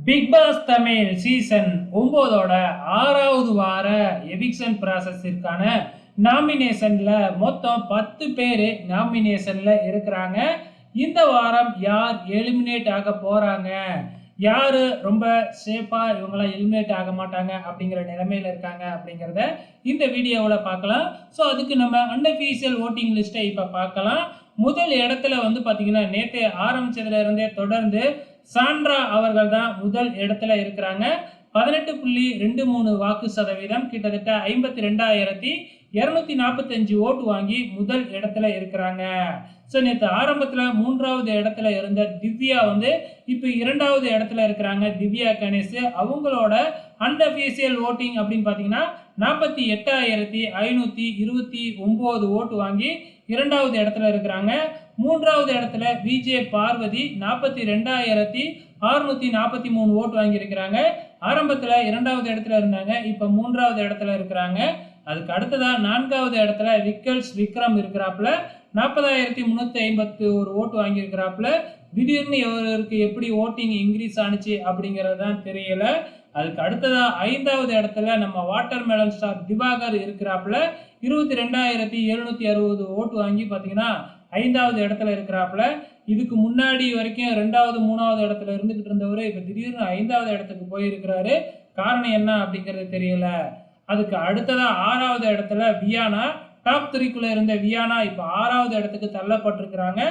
Big pass Tamil season 9ஓட 6வது வார eviction ப்ராசஸிற்கான நாமினேஷன்ல மொத்தம் 10 பேர் நாமினேஷன்ல இருக்கிறாங்க. இந்த வாரம் யார் எலிமினேட் ஆக போறாங்க, யாரு ரொம்ப சேஃபா இவங்களாம் எலிமினேட் ஆக மாட்டாங்க அப்படிங்கிற நிலைமையில இருக்காங்க அப்படிங்கிறத இந்த வீடியோவில் பார்க்கலாம். ஸோ அதுக்கு நம்ம அன்அஃபீஷியல் ஓட்டிங் லிஸ்ட்டை இப்போ பார்க்கலாம். முதல் இடத்துல வந்து பார்த்தீங்கன்னா நேற்று ஆரம்பிச்சதுல இருந்தே தொடர்ந்து சாண்ட்ரா அவர்கள் தான் முதல் இடத்துல இருக்கிறாங்க. 18.23 வாக்கு சதவீதம், கிட்டத்தட்ட 52,245 ஓட்டு வாங்கி முதல் இடத்துல இருக்கிறாங்க. ஸோ நேற்று ஆரம்பத்தில் 3வது இடத்துல இருந்த திவ்யா வந்து இப்போ 2வது இடத்துல இருக்கிறாங்க. திவ்யா கணேஷ் அவங்களோட அன்அஃபீஷியல் ஓட்டிங் அப்படின்னு பார்த்தீங்கன்னா 48,529 ஓட்டு வாங்கி 2வது இடத்துல இருக்கிறாங்க. 3வது இடத்துல விஜே பார்வதி 42,643 ஓட்டு வாங்கி இருக்கிறாங்க. ஆரம்பத்தில் 2வது இடத்துல இருந்தாங்க, இப்போ 3வது இடத்துல இருக்கிறாங்க. அதுக்கு அடுத்ததா 4வது இடத்துல விக்ரம் இருக்கிறாப்புல 40,351 ஓட்டு வாங்கி இருக்கிறாப்புல. திடீர்னு இவருக்கு எப்படி ஓட்டிங் இன்க்ரீஸ் ஆனிச்சு அப்படிங்கிறது தான் தெரியல. அதுக்கு அடுத்ததா 5வது இடத்துல நம்ம வாட்டர் மெலன் ஸ்டார் திவாகர் இருக்கிறாப்புல 22,760 ஓட்டு வாங்கி பார்த்தீங்கன்னா 5வது இடத்துல இருக்கிறாப்புல. இதுக்கு முன்னாடி வரைக்கும் 2வது 3வது இடத்துல இருந்துகிட்டு இருந்தவர் இப்போ திடீர்னு 5வது இடத்துக்கு போயிருக்கிறாரு. காரணம் என்ன அப்படிங்கிறது தெரியல. அதுக்கு அடுத்ததா 6வது இடத்துல வியானா, டாப் 3க்குள்ள இருந்த வியானா இப்போ 6வது இடத்துக்கு தள்ளப்பட்டிருக்கிறாங்க.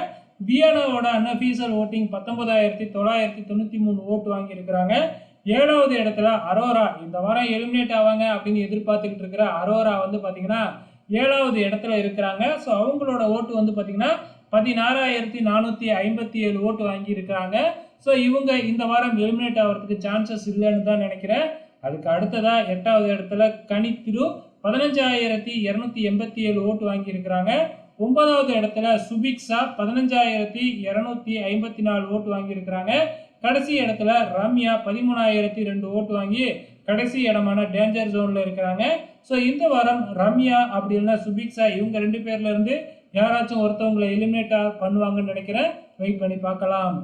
வியானாவோட அன்அஃபீஷியல் ஓட்டிங் 19,993 ஓட்டு வாங்கி இருக்கிறாங்க. 7வது இடத்துல அரோரா, இந்த வாரம் எலிமினேட் ஆவாங்க அப்படின்னு எதிர்பார்த்துக்கிட்டு இருக்கிற அரோரா வந்து பார்த்தீங்கன்னா 7வது இடத்துல இருக்கிறாங்க. ஸோ அவங்களோட ஓட்டு வந்து பார்த்தீங்கன்னா 16,457 ஓட்டு வாங்கி இருக்கிறாங்க. ஸோ இவங்க இந்த வாரம் எலிமினேட் ஆகிறதுக்கு சான்சஸ் இல்லைன்னு தான் நினைக்கிறேன். அதுக்கு அடுத்ததா 8வது இடத்துல கனித்திரு 15,287 ஓட்டு வாங்கி இருக்கிறாங்க. 9வது இடத்துல சுபிக்ஷா 15,254 ஓட்டு வாங்கி இருக்கிறாங்க. கடைசி இடத்துல ரம்யா 13,002 ஓட்டு வாங்கி கடைசி இடமான டேஞ்சர் ஜோன்ல இருக்கிறாங்க. ஸோ இந்த வாரம் ரம்யா அப்படின்னா சுபிக்ஷா இவங்க 2 பேர்ல இருந்து யாராச்சும் ஒருத்தவங்களை எலிமினேட் பண்ணுவாங்கன்னு நினைக்கிறேன். வெயிட் பண்ணி பார்க்கலாம்.